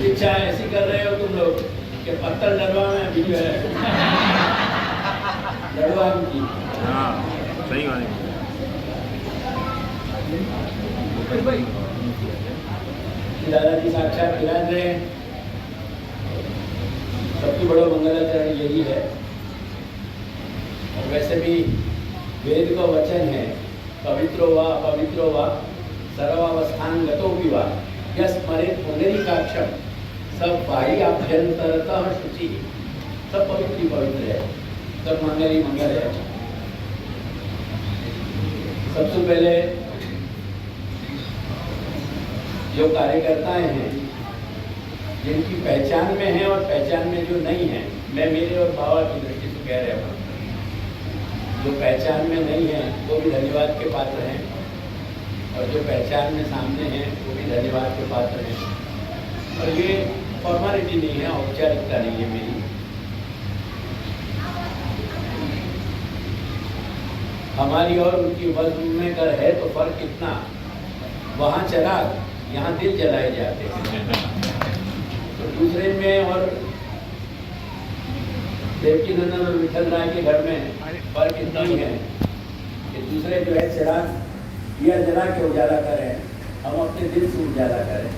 प्रतीक्षा ऐसी कर रहे हो तुम लोग कि पत्थर डलवा में अभी जो है डलवा की। हाँ सही बात है। दादाजी साक्षात विराज रहे हैं। सबसे बड़ा मंगलाचरण यही है। और वैसे भी वेद का वचन है, पवित्रो वा सर्वावस्थान गतो भी वा यस्मरेत् पुंडरीकाक्षं सब बाह्य आभ्यंतरतः शुचि। सब पवित्र ही पवित्र है, सब मंगल ही मंगल है। सबसे पहले जो कार्यकर्ताएं हैं जिनकी पहचान में है और पहचान में जो नहीं है, मैं मेरे और बाबा की दृष्टि से कह रहा हूँ, जो पहचान में नहीं है वो भी धन्यवाद के पात्र हैं और जो पहचान में सामने हैं वो भी धन्यवाद के पात्र हैं। और ये फॉर्मेलिटी नहीं है, औपचारिकता नहीं है मेरी। हमारी और उनकी वजन में अगर है तो फर्क कितना, वहाँ चिराग यहाँ दिल जलाए जाते हैं। तो दूसरे में और देवकी नंदन और विठल राय के घर में फर्क इतना ही है कि दूसरे जो है चिराग दिया जला के उजाला करें, हम अपने दिल से उजाला करें।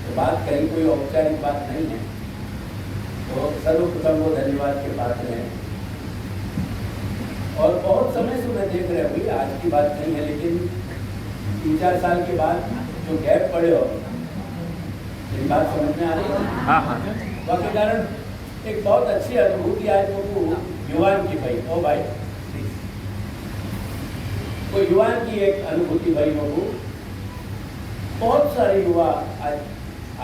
तो बात कहीं कोई औपचारिक बात नहीं है। तो सर्वप्रथम वो धन्यवाद के पात्र हैं। और बहुत समय से मैं देख रहा हूँ, आज की बात नहीं है, लेकिन 3-4 साल के बाद जो गैप पड़े हो, ये बात समझ में आ रही है। हाँ हाँ बाकी कारण एक बहुत अच्छी अनुभूति आज को युवान की भाई, ओ भाई वो युवान की एक अनुभूति भाई बाबू। बहुत सारे युवा आज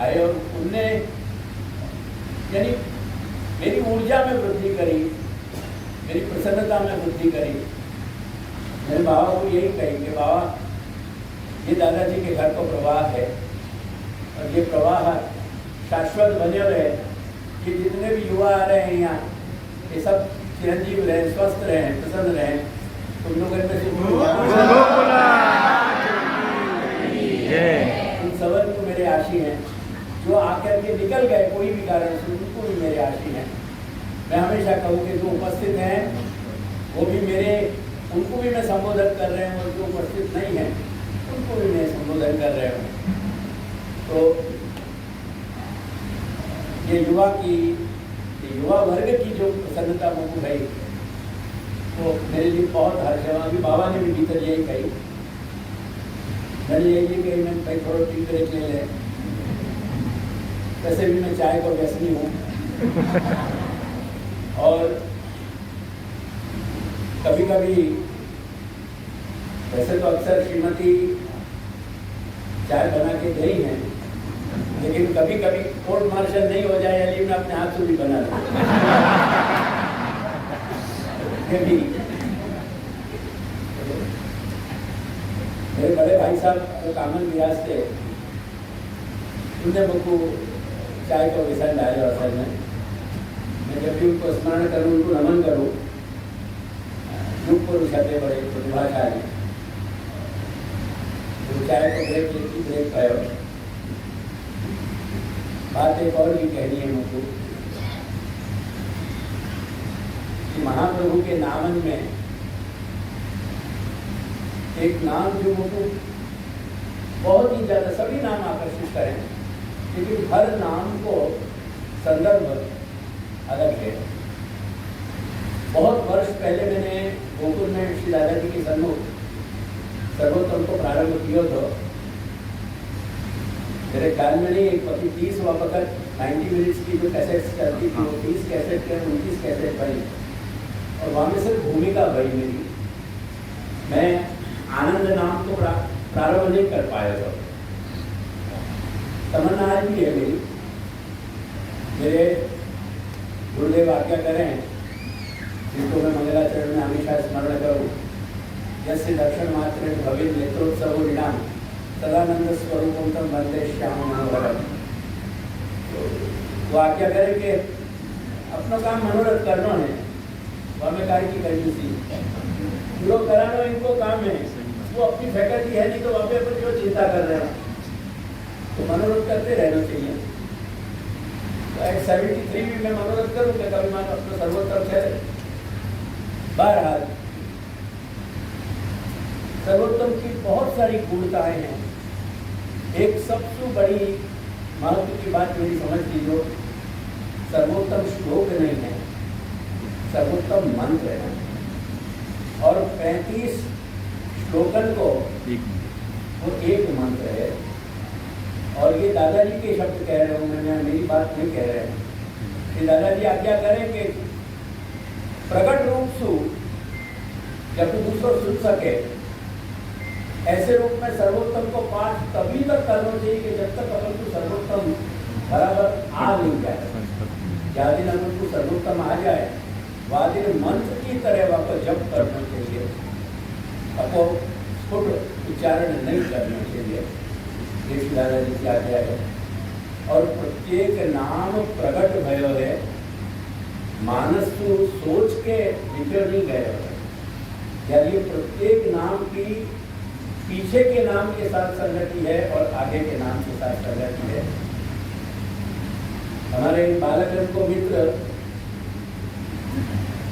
आए और उनने यानी मेरी ऊर्जा में वृद्धि करी, मेरी प्रसन्नता में वृद्धि करी। मैंने बाबा को यही कही कि बाबा ये दादाजी के घर का प्रवाह है और ये प्रवाह शाश्वत बने रहे। ये जितने भी युवा आ रहे हैं यहाँ, ये सब चिरंजीव रहें, स्वस्थ रहें, प्रसन्न रहें। तुम लोग इनमें से उन सबन को मेरे आशी हैं जो आकर के निकल गए कोई भी कारण से, उनको भी मेरे आशी हैं। मैं हमेशा कहूँ कि जो उपस्थित हैं वो भी मेरे, उनको भी मैं संबोधन कर रहे हूँ और जो उपस्थित नहीं हैं उनको भी मैं संबोधन कर रहे हूँ। तो ये युवा वर्ग की जो प्रसन्नता मुझे है तो मेरे लिए बहुत हर्ष है। अभी बाबा ने भी भीतर यही कही, मैंने यही कही मैं भाई थोड़ा टी ब्रेक ले लें। वैसे भी मैं चाय का व्यसनी हूँ और कभी कभी वैसे तो अक्सर श्रीमती चाय बना के गई हैं, लेकिन कभी कभी कोर्ट मार्शल नहीं हो जाए अली मैं अपने हाथ से भी बना लूँ। मेरे बड़े भाई साहब जो कामन व्यास थे, उनने मुझको चाय का विषय डाले असल में। मैं जब भी उनको स्मरण करूँ, उनको नमन करूँ, युग पुरुष थे बड़े प्रतिभाशाली, तो चाय को ब्रेक पाए। बात एक और भी कहनी है मुझको कि महाप्रभु के नामन में एक नाम जो मुझको बहुत ही ज़्यादा, सभी नाम आकर्षित करें, लेकिन हर नाम को संदर्भ अलग है। बहुत वर्ष पहले मैंने गोकुल में श्री दादाजी के सन्मुख सर्वोत्तम को प्रारंभ किया था। मेरे ख्याल में नहीं, एक 30 वक्त 90 मिनट्स की जो कैसेट्स चलती थी वो 30 कैसेट के 29 कैसेट बनी और वहाँ में सिर्फ भूमिका बनी मेरी। मैं आनंद नाम को प्रारंभ नहीं कर पाया था। तमन्ना आज भी है मेरी, मेरे गुरुदेव आज्ञा करें जिनको मैं मंगलाचरण में हमेशा स्मरण करूँ। जैसे दर्शन मात्र भविल नेत्रोत्सव विराम सदानंद स्वरूपम तम वंदे श्याम मनोहरम। वो आज्ञा करें कि अपना काम मनोरथ करना है, वह में कार्य की करनी सी जो कराना इनको काम है, वो अपनी फैकल्टी है नहीं तो वहाँ पे अपन जो चिंता कर रहे हैं तो मनोरथ करते रहना चाहिए। 73 भी मैं मनोरथ करूँ कि कभी मान अपना सर्वोत्तम ठहरे। बहरहाल सर्वोत्तम की बहुत सारी पूर्णताएं हैं। एक सबसे बड़ी महत्व की बात मेरी समझ लीजिए, सर्वोत्तम श्लोक नहीं है, सर्वोत्तम मंत्र है। और 35 श्लोकन को वो एक मंत्र है। और ये दादाजी के शब्द कह रहे हूँ, मैं मेरी बात नहीं कह रहे हैं कि दादाजी आज्ञा करें कि प्रकट रूप से जब तू दूसरों सुन सके, ऐसे रूप में सर्वोत्तम को पाठ तभी तक करना चाहिए कि जब तक अपन को सर्वोत्तम बराबर आ नहीं जाए। क्या दिन अपन को सर्वोत्तम आ जाए, वह दिन मंत्र की तरह वह को जप करना चाहिए, आपको स्फुट उच्चारण नहीं करना चाहिए। दादाजी की आज्ञा है। और प्रत्येक नाम प्रकट भयो है, मानस तो सोच के बिखर नहीं गए हो। यानी प्रत्येक नाम की पीछे के नाम के साथ संगति है और आगे के नाम के साथ संगति है। हमारे बालक को मित्र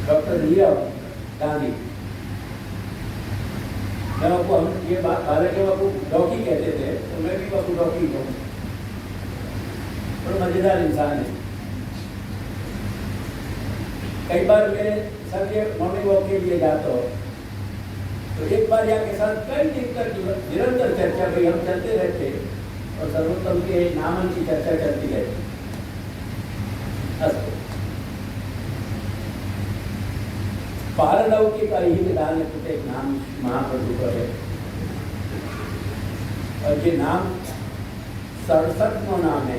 डॉक्टर नीरव गांधी, मैं आपको हम ये बात बालक के बापू डॉकी कहते थे, तो मैं भी बापू डॉकी हूँ। और मजेदार इंसान है। कई बार मेरे साथ ये मॉर्निंग वॉक के लिए जाता हो, तो एक बार यहाँ के साथ कई दिन तक निरंतर चर्चा भाई हम चलते रहते और सर्वोत्तम के नामन की चर्चा चलती रहती। पारलौकिक अहित दान प्रत्येक नाम महाप्रभु का है। और ये नाम 67वां नाम है,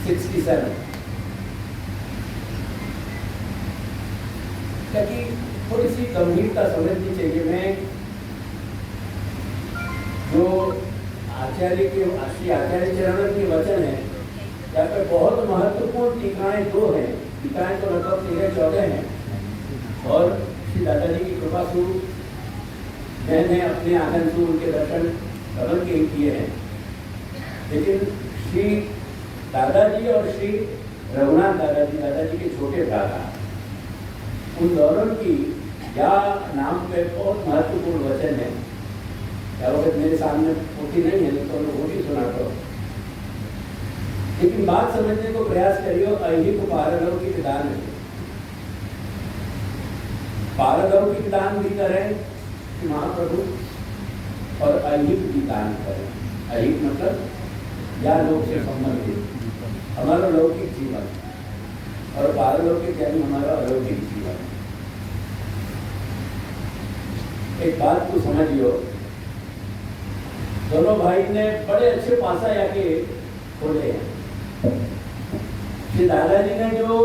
67 ताकि थोड़ी सी गंभीरता समझनी चाहिए। मैं जो आचार्य के श्री आचार्य चरण के वचन है, यहाँ पे बहुत महत्वपूर्ण टीकाएं 2 हैं। टीकाएं तो लगभग 13-14 हैं। और श्री दादाजी की कृपा से मैंने अपने आंगन से उनके दर्शन कमल के किए हैं। लेकिन श्री दादाजी और श्री रघुनाथ दादाजी के छोटे भ्राता, उन दोनों की या नाम पे बहुत महत्वपूर्ण वचन है। क्या वक्त मेरे सामने होती नहीं है, तो मैं वो भी सुनाता हूँ। लेकिन बात समझने को प्रयास करियो। अहिक पारलौकिक दान है। पारलौकिक दान भी करें कि महाप्रभु, और अहिक भी दान करें। अहिक मतलब या लोक से संबंधित हमारा लौकिक जीवन, और पारलौकिक यानी हमारा अलौकिक जीवन। एक बात को समझियो, दोनों भाई ने बड़े अच्छे पासा याके खोले हैं। श्री दादाजी ने जो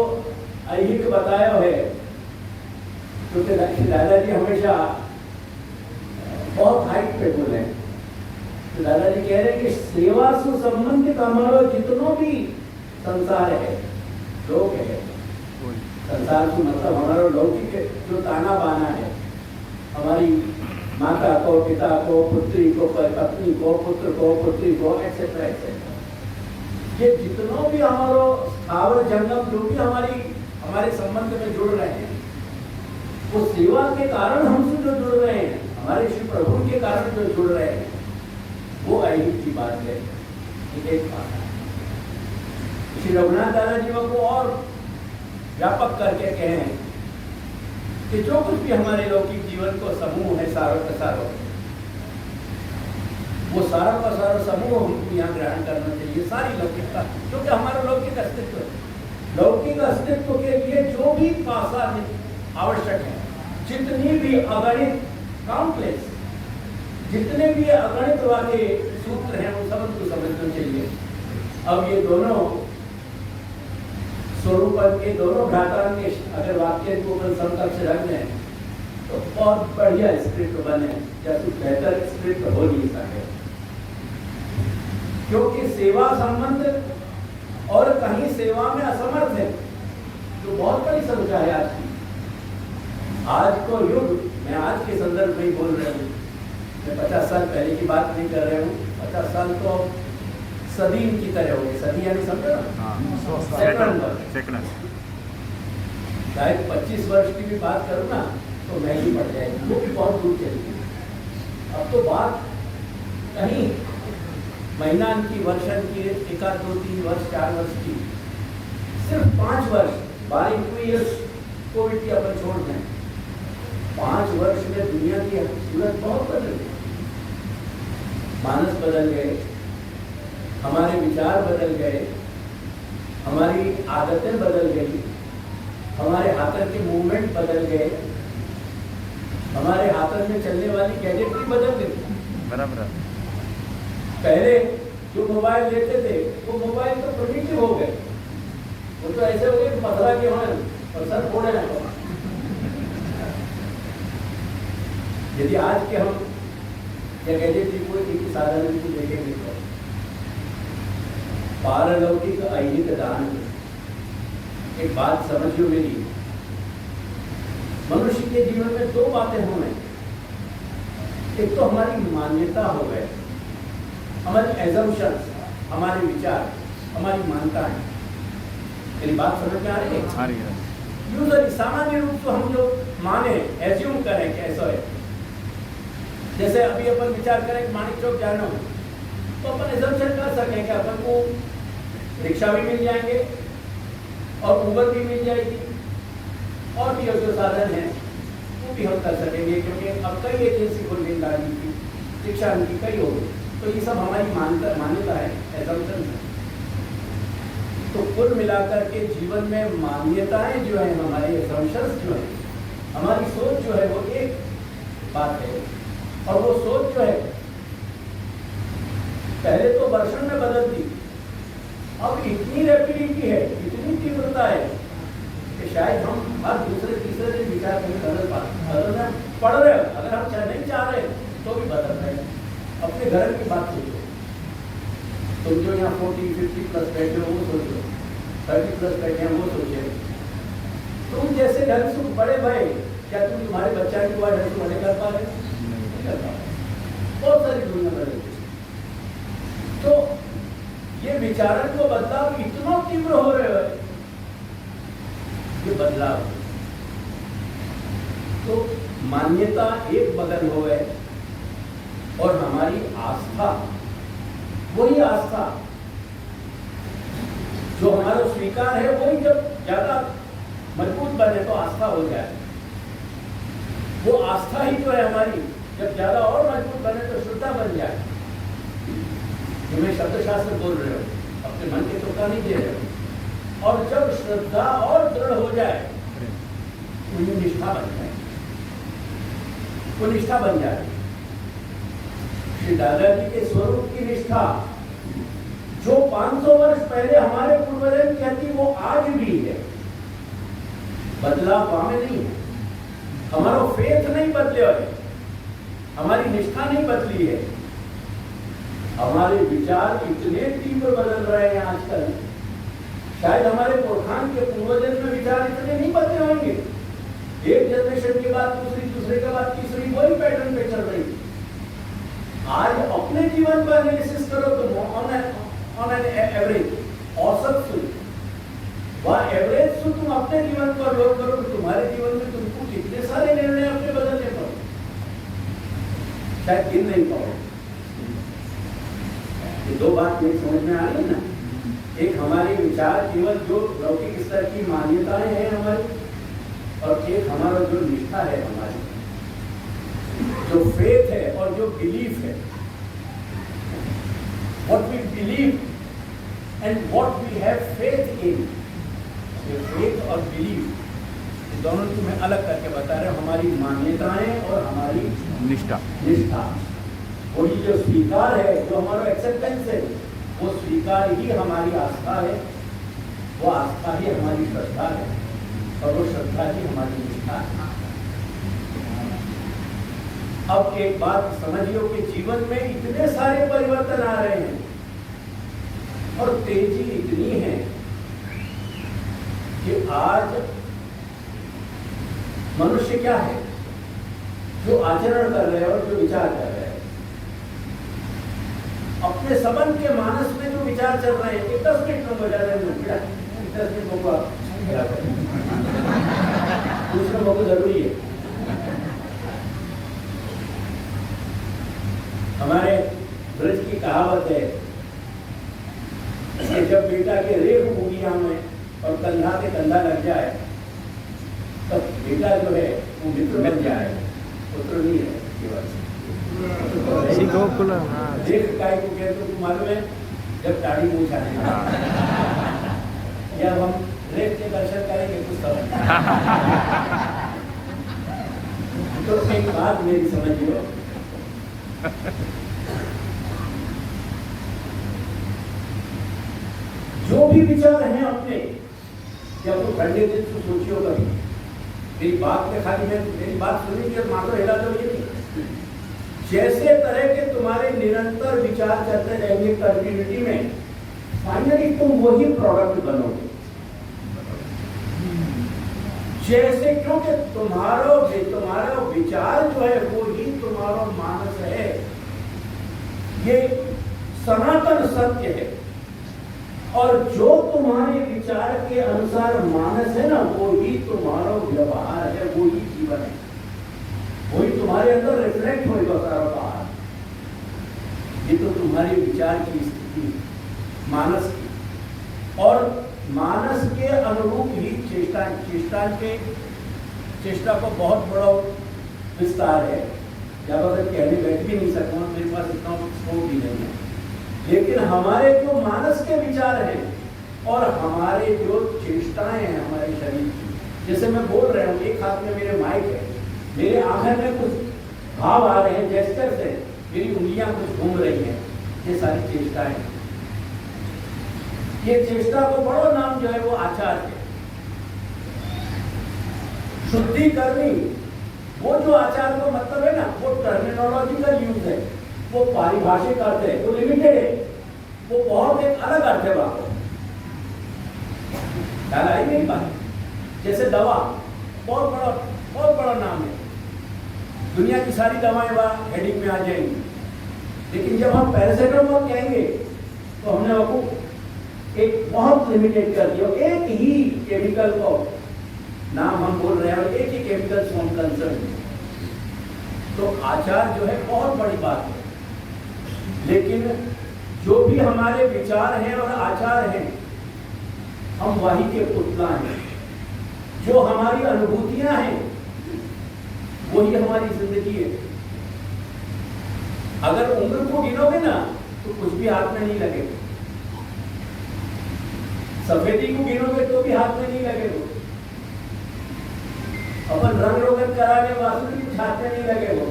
अहिक बताया है, तो श्री दादाजी हमेशा बहुत हाइट पे बोले। तो दादाजी कह रहे हैं कि सेवा से संबंधित हमारा जितना भी संसार है, लोक है, संसार से मतलब हमारा लौकिक जो ताना बाना है, हमारी माता को, पिता को, पुत्री को, पत्नी को, पुत्र को, पुत्री को, एक्सेट्रा एक्सेट्रा, ये जितना भी हमारा स्थावर जंगम जो भी हमारे संबंध में जुड़ रहे हैं, वो सेवा के कारण हमसे जो जुड़ रहे हैं, हमारे श्री प्रभु के कारण जो जुड़ रहे हैं, वो अहिक की बात है। एक बात है श्री रघुनाथ दादाजी को और व्यापक करके कहें कि जो कुछ भी हमारे लौकिक जीवन को समूह है, सारों का सारों, वो सारा का सारा समूह हमको यहाँ ग्रहण करना चाहिए। सारी लौकिकता, क्योंकि हमारा लौकिक अस्तित्व है। लौकिक अस्तित्व के लिए जो भी पासा आवश्यक है, जितनी भी अगणित काउंटलेस, जितने भी अगणित वाले सूत्र हैं, उन सब को समझना चाहिए। अब ये दोनों स्वरूप के दोनों भ्राता के अगर वाक्य को समकक्ष रख दें तो बहुत बढ़िया स्क्रिप्ट बने, या कुछ बेहतर स्क्रिप्ट हो नहीं सके। क्योंकि सेवा संबंध और कहीं सेवा में असमर्थ है, तो बहुत बड़ी समस्या है आज की। आज को युग, मैं आज के संदर्भ में ही बोल रहा हूँ, मैं 50 साल पहले की बात नहीं कर रहा हूँ। 50 साल तो सदी इनकी तरह होगी। सदी यानी समझो ना, हाँ सेकंड सेकंड शायद 25 वर्ष की भी बात करूँ ना तो महंगी पड़ जाएगी, वो भी बहुत दूर चली गई। अब तो बात कहीं महीना की, वर्षन की, 1, 2, 3 वर्ष, 4 वर्ष की, सिर्फ 5 वर्ष, 12 ईयर्स कोविड की अपन छोड़ दें, 5 वर्ष में दुनिया की सूरत बहुत बदल गई। मानस बदल गए, हमारे विचार बदल गए, हमारी आदतें बदल गई, हमारे हाथों के मूवमेंट बदल गए, हमारे हाथों में चलने वाली गैजेटरी बदल गई। बराबर है। पहले जो मोबाइल लेते थे वो मोबाइल तो प्रिमिटिव हो गए, वो तो ऐसे हो गए कि पथरा के होने और सर फोड़े ना। यदि आज के हम या गैजेटरी को एक साधन को देखेंगे तो पारलौकिक ऐहिक दान। एक बात समझियो मेरी, मनुष्य के जीवन में 2 बातें होंगी। एक तो हमारी मान्यता हो गए, हमारी एजम्पशंस, हमारे विचार, हमारी मान्यताएं। मेरी बात समझ में आ रही है? आ रही है। यूजुअली सामान्य रूप से हम जो माने, एज्यूम करें कि ऐसा है। जैसे अभी अपन विचार करें कि मानिक चौक जाना हो तो अपन एजम्पशन कर सकें कि अपन को रिक्शा भी मिल जाएंगे और उबर भी मिल जाएगी और भी जो साधन है वो भी हम कर सकेंगे, क्योंकि अब कई एजेंसी खुल गई गाड़ी की, रिक्शा की कई हो गई। तो ये सब हमारी मान्यता है, एजम्पशन है। तो कुल मिलाकर के जीवन में मान्यताएं जो है, हमारे एजम्पशंस जो है, हमारी सोच जो है वो एक बात है, और वो सोच जो है पहले तो वर्षन में बदलती, अब इतनी रैपिडिटी है, इतनी तीव्रता है कि शायद हम हर दूसरे तीसरे दिन विचार नहीं बदलना पड़ रहे हो। अगर हम नहीं चाह रहे तो भी बदल रहे हैं। अपने घर की बात सोचो, तुम जो यहाँ 40-50 प्लस बैठे हो वो सोचो, 30 प्लस बैठे हैं वो सोचे। तुम जैसे घर से बड़े भाई, क्या तुम तुम्हारे बच्चा की बात ढंग से बड़े कर पा रहे हो? बहुत सारी दुनिया बदल गई। तो ये विचारण को बदलाव इतना तीव्र हो रहे हो, ये बदलाव तो मान्यता एक बदल हो गए और हमारी आस्था, वही आस्था जो हमारा स्वीकार है वही जब ज्यादा मजबूत बने तो आस्था हो जाए। वो आस्था ही जो है हमारी जब ज्यादा और मजबूत बने तो श्रद्धा बन जाए। तुम्हें शब्दशास्त्र बोल रहे हो, अपने मन के तुक्का नहीं दे रहे हो। और जब श्रद्धा और दृढ़ हो जाए तो ये निष्ठा बन जाए, वो निष्ठा बन जाए। श्री दादाजी के स्वरूप की निष्ठा जो 500 वर्ष पहले हमारे पूर्वजों की थी वो आज भी है, बदलाव वहां नहीं है। हमारा फेथ नहीं बदले है, हमारी निष्ठा नहीं बदली है। हमारे विचार इतने तीव्र बदल रहे हैं आजकल, शायद हमारे पुरखान के पूर्वजन में विचार इतने नहीं बदले होंगे। एक जनरेशन के बाद दूसरी, दूसरे के बाद तीसरी, वही पैटर्न पे चल रही। आज अपने जीवन पर एनालिसिस करो तो ऑन एन एवरेज औसत सुन, वह एवरेज सुन तुम अपने जीवन पर लोग करो तो तुम्हारे जीवन में तुमको कितने सारे निर्णय अपने बदलने पड़ो, शायद गिन नहीं पाओ। ये 2 बात मेरी समझ में आ रही है ना। एक हमारे विचार केवल जो लौकिक स्तर की मान्यताएं हैं हमारी, और एक हमारा जो निष्ठा है, हमारी जो फेथ है और जो बिलीफ है। What we believe and what we have faith in, ये फेथ और बिलीफ दोनों तुम्हें अलग करके बता रहे हो। हमारी मान्यताएं और हमारी निष्ठा और ये जो स्वीकार है, जो हमारा एक्सेप्टेंस है, वो स्वीकार ही हमारी आस्था है, वो आस्था ही हमारी श्रद्धा है, और वो श्रद्धा ही हमारी निष्ठा है। अब एक बात समझियो कि जीवन में इतने सारे परिवर्तन आ रहे हैं और तेजी इतनी है कि आज मनुष्य क्या है, जो आचरण कर रहे हैं और जो विचार कर रहे हैं, अपने संबंध के मानस में जो विचार चल रहे हैं कि 10 मिनट में बजा रहे हैं, 10 मिनट को दूसरे बहुत जरूरी है। हमारे ब्रज की कहावत है कि जब बेटा के रेख उंगलियां में और कंधा पे कंधा लग जाए तब बेटा जो है वो मित्र बन जाए, पुत्र नहीं है केवल। रेख काय को कहते हो मालूम है, जब दाढ़ी मूछ आने या हम रेख के दर्शन करेंगे कुछ समय तो एक बात मेरी समझिए, जो भी विचार हैं अपने, या तो ठंडे दिल से सोचियो कभी, मेरी बात पे खाली मैं मेरी बात सुनी कि मात्र हिला दो ये नहीं, जैसे तरह के तुम्हारे निरंतर विचार चलते रहेंगे कंटिन्यूटी में, फाइनली तुम वही प्रोडक्ट बनोगे। जैसे क्योंकि तुम्हारा विचार जो है वो ही तुम्हारा मानस है, ये सनातन सत्य है। और जो तुम्हारे विचार के अनुसार मानस है ना, वो ही तुम्हारा व्यवहार है, वो ही जीवन है, वही तुम्हारे अंदर रिफ्लेक्ट होगा सारा बाहर। ये तो तुम्हारे विचार की स्थिति मानस की, और मानस के अनुरूप ही चेष्टा को बहुत बड़ा विस्तार है, ज्यादा कहने बैठ भी नहीं सकूंगा, मेरे पास इतना स्कोप भी नहीं है। लेकिन हमारे जो मानस के विचार हैं और हमारे जो चेष्टाएं हैं हमारे शरीर की, जैसे मैं बोल रहा हूँ, एक हाथ में मेरे माइक है, मेरे आंखें में कुछ भाव आ रहे हैं, जेस्चर से मेरी उंगलियां कुछ घूम रही हैं, ये सारी चेष्टाएं। ये चेष्टा को बड़ा नाम जो है वो आचार है, शुद्धि करनी। वो जो आचार का मतलब है ना, वो टर्मिनोलॉजिकल यूज है, वो पारिभाषिक अर्थ है, वो लिमिटेड है, वो बहुत एक अलग अर्थ है बात। ख्याल आई मेरी बात? जैसे दवा बहुत बड़ा नाम है, दुनिया की सारी दवाएं वहां हेडिंग में आ जाएंगी, लेकिन जब हम पैरासिटामोल कहेंगे तो हमने आपको एक बहुत लिमिटेड कर दिया, एक ही केमिकल को नाम हम बोल रहे हैं और एक ही केमिकल से हम कंसर्न। तो आचार जो है बहुत बड़ी बात है, लेकिन जो भी हमारे विचार हैं और आचार हैं, हम वही के पुतला हैं। जो हमारी अनुभूतियां हैं वही हमारी जिंदगी है। अगर उम्र को गिनोगे ना तो कुछ भी हाथ में नहीं लगेगा, सफेदी को गिनोगे तो भी हाथ में नहीं लगेगा, अपन रंग रोगन कराने वास्तु भी हाथ में नहीं लगेगा।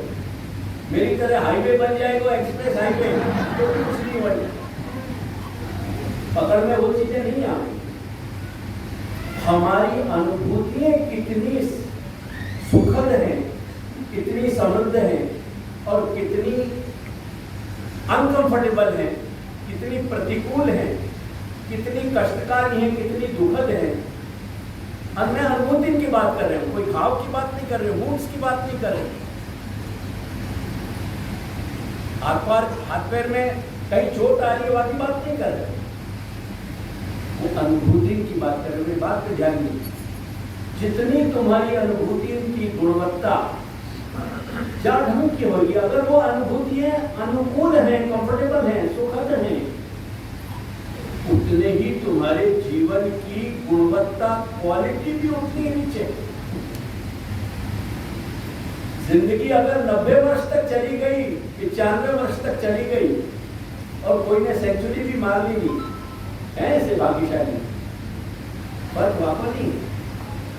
मेरी तरह हाईवे बन जाएगा, एक्सप्रेस हाईवे, तो कुछ नहीं बने, पकड़ में वो चीजें नहीं आती। हमारी अनुभूतियां कितनी सुखद हैं, कितनी समृद्ध हैं और कितनी अनकंफर्टेबल हैं, कितनी प्रतिकूल हैं, कितनी कष्टकारी हैं, कितनी दुखद हैं। और मैं अनुभूति की बात कर रहा हूं, कोई घाव की बात नहीं कर रहे, मूड्स की बात नहीं कर रहे। हाथ पैर में कहीं चोट आ रही है वाली बात नहीं कर रहे, वो अनुभूति की बात कर रहे। बात पे ध्यान दीजिए, जितनी तुम्हारी अनुभूति की गुणवत्ता क्या ढंग की होगी, अगर वो अनुभूतियां अनुकूल हैं, कंफर्टेबल हैं, सुखद हैं, उतने ही तुम्हारे जीवन की गुणवत्ता, क्वालिटी भी उतनी ही नीचे। जिंदगी अगर 90 वर्ष तक चली गई, 95 वर्ष तक चली गई और कोई ने सेंचुरी भी मार ली नहीं, ऐसे भाग्यशाली, फर्क वापस नहीं।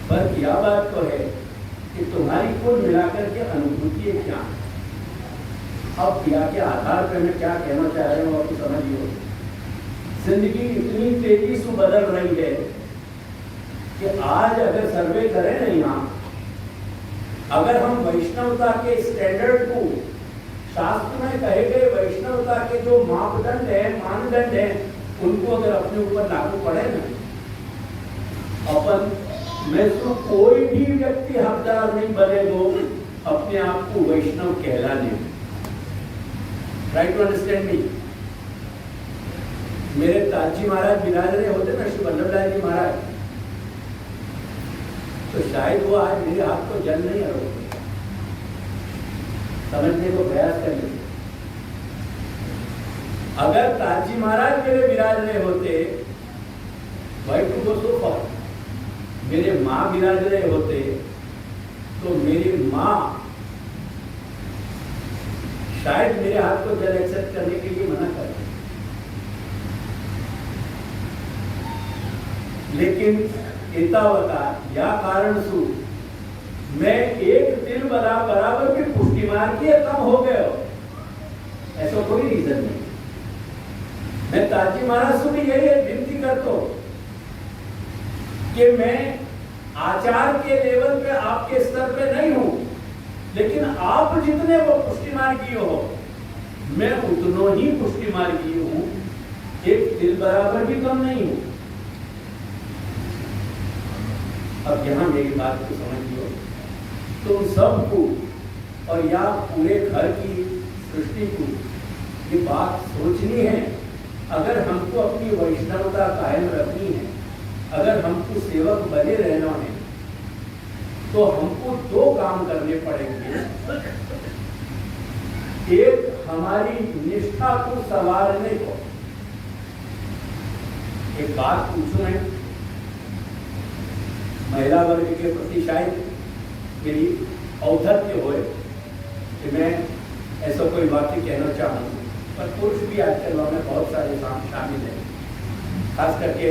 फर्क यह बात तो है कि तुम्हारी कुल मिलाकर के अनुभूति क्या। अब क्रिया के आधार पर मैं क्या कहना चाह रहा हूँ आपको समझिए। जिंदगी इतनी तेजी से बदल रही है कि आज अगर सर्वे करें ना यहाँ, अगर हम वैष्णवता के स्टैंडर्ड को, शास्त्र में कहे गए वैष्णवता के जो मापदंड है, मानदंड है, उनको अगर अपने ऊपर लागू पड़े ना, अपन में तो कोई भी व्यक्ति हकदार नहीं बनेगा अपने आप को वैष्णव कहलाने। Right to understand me? मेरे ताजी महाराज विराज रहे होते ना, श्री वल्लभराय जी महाराज, तो शायद वो आज मेरे हाथ को जल नहीं रोकते। समझने को प्रयास करिए। अगर ताजी महाराज मेरे विराज रहे होते, भाई टू गो सो फॉर, मेरे माँ विराज रहे होते, तो मेरी माँ शायद मेरे हाथ को जल एक्सेप्ट करने के लिए मना कर, लेकिन एतावता या कारण सु मैं एक तिल बराबर भी पुष्टि मार के कम हो गए हो, ऐसा कोई रीजन नहीं। मैं ताजी महाराज से भी यही विनती करता हूं कि मैं आचार के लेवल पे आपके स्तर पे नहीं हूं, लेकिन आप जितने वो पुष्टि मार्गी हो, मैं उतनो ही पुष्टि मार्गी हूं, एक तिल बराबर भी कम नहीं हूं। अब यहां मेरी बात को समझिए, तुम सबको और या पूरे घर की सृष्टि को ये बात सोचनी है। अगर हमको अपनी वैष्णवता कायम रखनी है, अगर हमको सेवक बने रहना है, तो हमको दो काम करने पड़ेंगे। एक, हमारी निष्ठा को संवारने को। एक बात पूछूं मैं, महिला वर्ग के प्रति शायद मेरी औद्धत्य होए कि मैं ऐसा कोई वाक्य कहना चाहूँ, पर पुरुष भी आजकल में बहुत सारे शामिल हैं। खास करके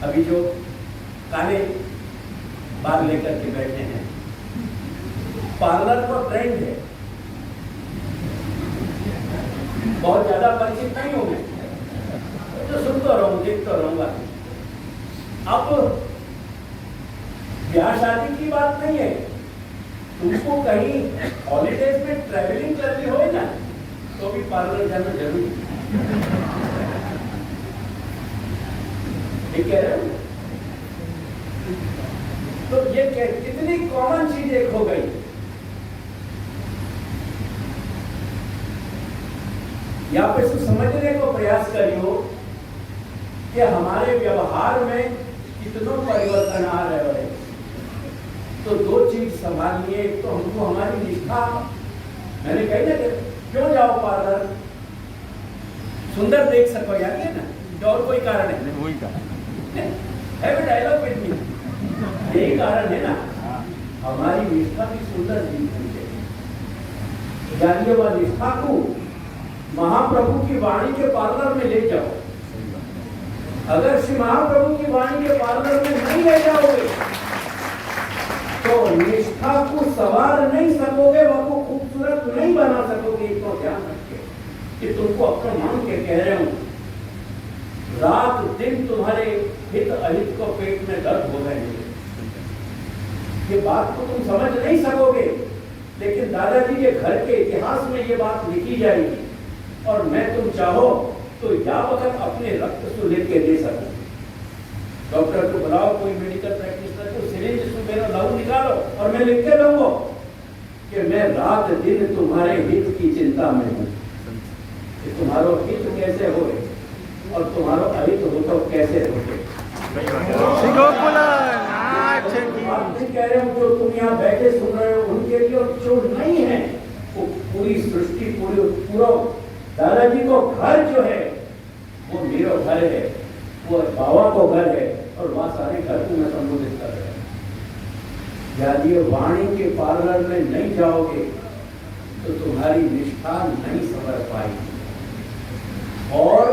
अभी जो काले बाल लेकर के बैठे हैं, पार्लर का ट्रेंड है, बहुत ज्यादा परिचित नहीं हूं मैं, तो सुनता रहूं, देखता रहूंगा। अब ब्याह शादी की बात नहीं है, तुमको कहीं हॉलीडेज में ट्रैवलिंग करनी हो ना, तो भी पार्लर जाना जरूरी है। कह रहे हो? तो ये कितनी कॉमन चीज एक हो गई। यहाँ पे समझने को प्रयास करियो कि हमारे व्यवहार में कितनों परिवर्तन आ रहे हैं। तो दो चीज संभालिए, एक तो हमको हमारी निष्ठा, मैंने कही ना कि क्यों जाओ पार्लर, सुंदर देख सको, यार ये ना, और कोई कारण है? वही कारण है, डायलॉग विद मी, यही कारण है ना। हमारी निष्ठा भी सुंदर दिखनी चाहिए। जानिए वह निष्ठा को महाप्रभु की वाणी के पार्लर में ले जाओ। अगर श्री महाप्रभु की वाणी के पार्लर में नहीं ले जाओगे तो निष्ठा को सवार नहीं सकोगे, वह को खूबसूरत नहीं बना सकोगे। तो ध्यान रखिए कि तुमको अपना मान के कह रहे हूं, रात दिन तुम्हारे हित अहित को पेट में दर्द हो रहे हैं। ये बात को तुम समझ नहीं सकोगे, लेकिन दादाजी के घर के इतिहास में ये बात लिखी जाएगी। और मैं तुम चाहो तो या वक्त अपने रक्त से लेके दे सकूं। डॉक्टर को बुलाओ, कोई मेडिकल प्रैक्टिशनर को, सिरिंज से मेरा लहू निकालो और मैं लिख के दूंगा कि मैं रात दिन तुम्हारे हित की चिंता में हूं। तुम्हारा हित कैसे हो और तुम्हारा अहित हो तो कैसे हो। कह रहे हो जो तुम यहाँ बैठे सुन रहे हो, उनके लिए जो नहीं है, वो पूरी सृष्टि, पूरा दादाजी को घर जो है वो मेरा घर है, वो बाबा को घर है, और वहां सारे घर को मैं संबोधित कर रहा हूं। यदि वाणी के पार्लर में नहीं जाओगे तो तुम्हारी निष्ठा नहीं संवर पाएगी। और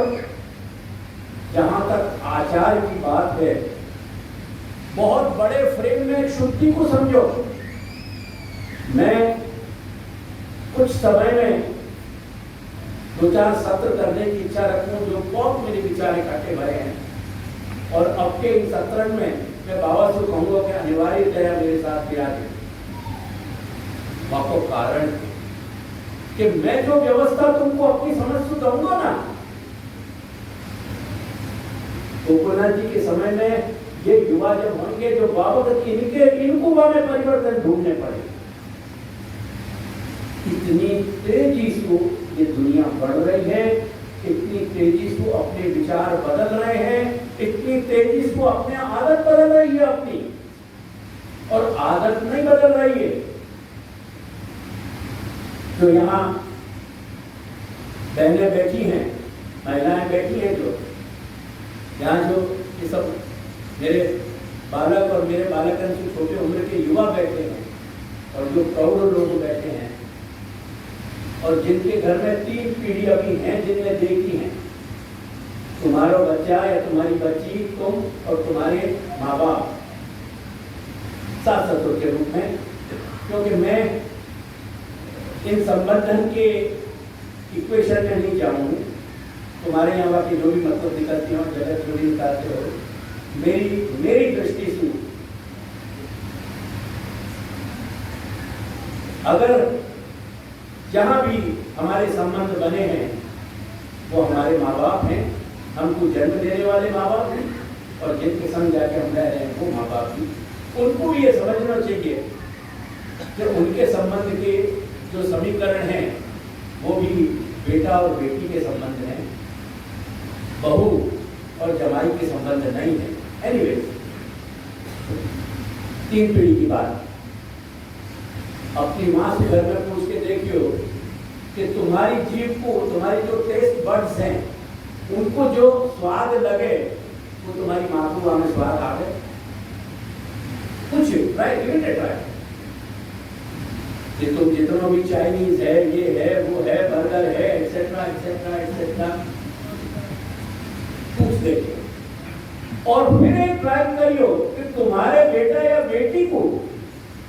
जहां तक आचार की बात है, बहुत बड़े फ्रेम में शुद्धि को समझो। मैं कुछ समय में 2-4 सत्र करने की इच्छा रखूं, जो बहुत मेरे विचार इकट्ठे भरे हैं। और अब के इन सत्र में मैं बाबा से कहूंगा कि अनिवार्यतया मेरे साथ विराजे। आपको कारण कि मैं जो व्यवस्था तुमको अपनी समझ से दूंगा ना, गोकुलनाथ जी के समय में ये युवा जब होंगे, जो बाबा इनको में परिवर्तन ढूंढने पड़े। इतनी तेजी से ये दुनिया बढ़ रही है, इतनी तेजी से अपने विचार बदल रहे हैं, इतनी तेजी से वो अपने आदत बदल रही है अपनी, और आदत नहीं बदल रही है। तो यहाँ बहनें बैठी हैं, महिलाएं बैठी हैं, जो यहाँ जो ये सब मेरे बालक और मेरे बालकन से छोटे उम्र के युवा बैठे हैं, और जो प्रौढ़ लोग बैठे हैं, और जिनके घर में 3 पीढ़ी अभी हैं, जिनने देखी हैं, तुम्हारा बच्चा या तुम्हारी बच्ची, तुम और तुम्हारे माँ बाप सास ससुर के रूप में। क्योंकि मैं इन संबंधन के इक्वेशन में नहीं जाऊंगी, तुम्हारे यहाँ की जो भी मतलब निकलती हो, जगत जो भी निकालते हो, मेरी दृष्टि से अगर जहां भी हमारे संबंध बने हैं वो हमारे माँ बाप हैं, हमको जन्म देने वाले माँ बाप हैं, और जिनके संग जाके हम रह रहे हैं वो माँ बाप भी। उनको भी ये समझना चाहिए कि उनके संबंध के जो समीकरण हैं वो भी बेटा और बेटी के संबंध हैं, बहू और जमाई के संबंध नहीं है। एनीवे, 3 पीढ़ी की बात। अपनी माँ से घर में पूछ के देखियो कि तुम्हारी जीभ को, तुम्हारी जो टेस्ट बड्स हैं, उनको जो स्वाद लगे वो तुम्हारी माँ को वहां में स्वाद आ गए। कुछ try, give it a try. कि तुम जितना भी चाइनीज है, ये है, वो है, बर्गर है, एक्सेट्रा एक्सेट्रा एक्सेट्रा, पूछ देखिए। और फिर एक ट्राई करियो कि तुम्हारे बेटा या बेटी को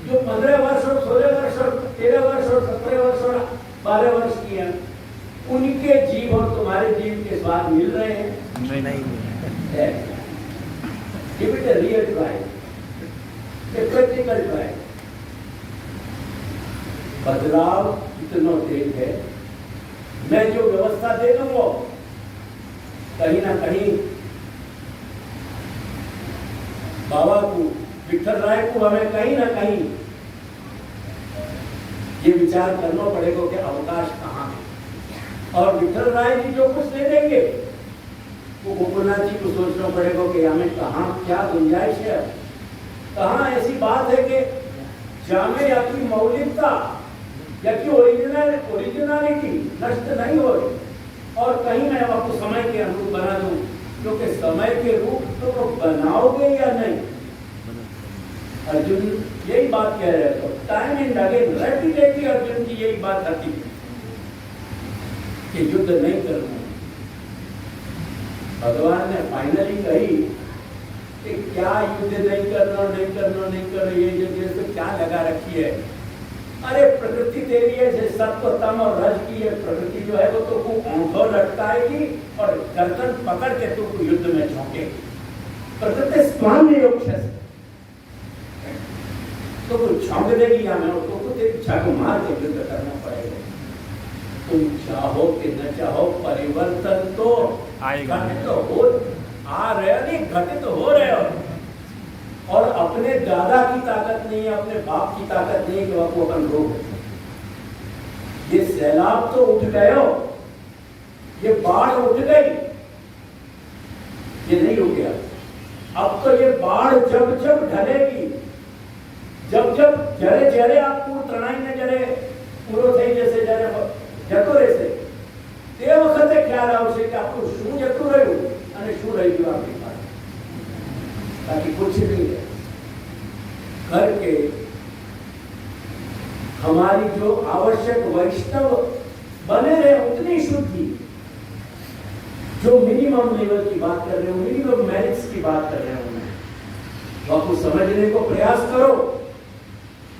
जो 15 वर्ष और 16 वर्ष और 13 वर्ष और 17 वर्ष और 12 वर्ष की हैं, उनके जीव और तुम्हारे जीव के स्वाद मिल रहे हैं? नहीं। Give it a real try, a practical try. बदलाव इतना तेज है, मैं जो व्यवस्था दे दूंगा कहीं ना कहीं बाबा को, विठल राय को हमें कहीं ना कहीं ये विचार करना पड़ेगा कि अवकाश कहाँ है। और विठल राय जी जो कुछ दे देंगे वो गोकुलनाथ जी को सोचना पड़ेगा कि हमें कहाँ क्या गुंजाइश है, कहाँ ऐसी बात है कि जामे या की मौलिकता या की ओरिजिनलिटी नष्ट नहीं हो रही, और कहीं मैं आपको समय के अनुरूप बना दूं, क्योंकि समय के रूप तो बनाओगे या नहीं। अर्जुन यही बात कह रहे थे, time and again repeatedly Arjun की यही बात आती है कि युद्ध नहीं करना। भगवान ने फाइनली कही कि क्या युद्ध नहीं करना, नहीं करना, नहीं करना, ये जैसे क्या लगा रखी है। अरे प्रकृति तेरी है, जैसे सत्व तम और रज की है प्रकृति जो है वो तो आंखों लटकाएगी और गर्दन पकड़ के तुमको युद्ध में झोंकेगी। प्रकृति स्वामी योग तो कुछ झोंक देगी या मैं उसको कुछ एक झक मार के युद्ध करना पड़ेगा। तुम चाहो कि न चाहो परिवर्तन तो आएगा, घटित तो हो आ रहे हो, नहीं घटित तो हो रहे हो। और अपने दादा की ताकत नहीं है, अपने बाप की ताकत नहीं है कि वो अपन रोक। ये सैलाब तो उठ गए हो, ये बाढ़ उठ गई, ये नहीं रुक गया। अब तो ये बाढ़ जब जब ढलेगी, जब जब जरे जरे आपको तणाई में जरे पूरो થઈ जैसे जरे जतो રહેશે તે વખતે ખ્યાલ આવશે કે આપણું શું જતું રહ્યું અને શું રહી ગયું આપણી પાસે। બાકી कुछ नहीं है। करके हमारी जो आवश्यक वैष्णव बने रहे उतनी शुद्धि, जो मिनिमम लेवल की बात कर रहे हो, मिनिमम मेरिट्स की बात कर रहे हो, तो आपको समझने को प्रयास करो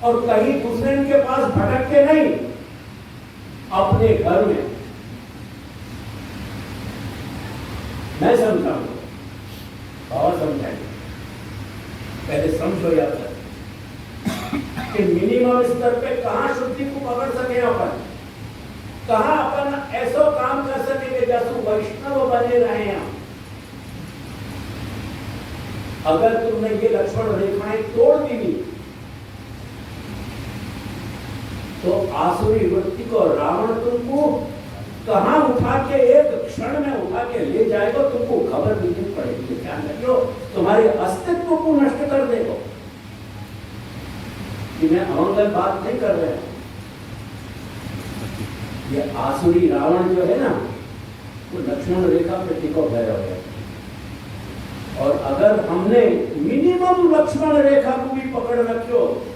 और कहीं दूसरे के पास भटक के नहीं, अपने घर में। मैं समझाऊंगा, बाबा समझाएंगे, पहले समझो याद कि मिनिमम स्तर पे कहां शुद्धि को पकड़ सके अपन, कहां अपन ऐसा काम कर सके कि जैसे वैष्णव बने रहे हैं। अगर तुमने ये लक्ष्मण रेखाएं तोड़ दी तो आसुरी वृत्ति को रावण तुमको कहां उठा के एक क्षण में उठा के ले जाएगा, तुमको खबर भी नहीं पड़ेगी। ध्यान रखियो, तुम्हारे अस्तित्व को नष्ट कर देगा। कि मैं अमंगल बात नहीं कर रहा हूं। ये आसुरी रावण जो है ना, वो लक्ष्मण रेखा पे टिको गया है। और अगर हमने मिनिमम लक्ष्मण रेखा को भी पकड़ रखियो,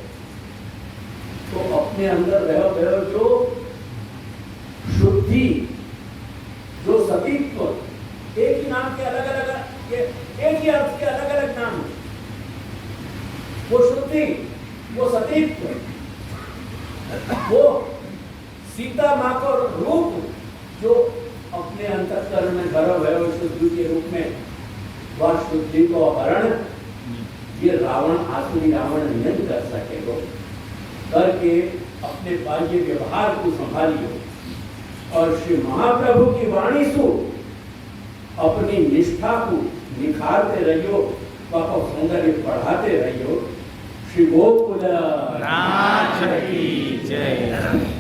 तो अपने अंदर रहो जो शुद्धि, जो सतीत्व, एक ही नाम के अलग अलग, एक ही अर्थ के अलग अलग नाम है। वो शुद्धि, वो सतीत्व, वो सीता मां का रूप जो अपने अंतःकरण में गर्भ है, और शुद्धि के रूप में वह शुद्धि को हरण ये रावण, आसुरी रावण नहीं कर सकेगा। करके अपने बाह्य व्यवहार को संभालियो और श्री महाप्रभु की वाणी सु अपनी निष्ठा को निखारते रहियो, बापा सौंदर्य बढ़ाते रहियो। श्री गोकुल नाथ की जय।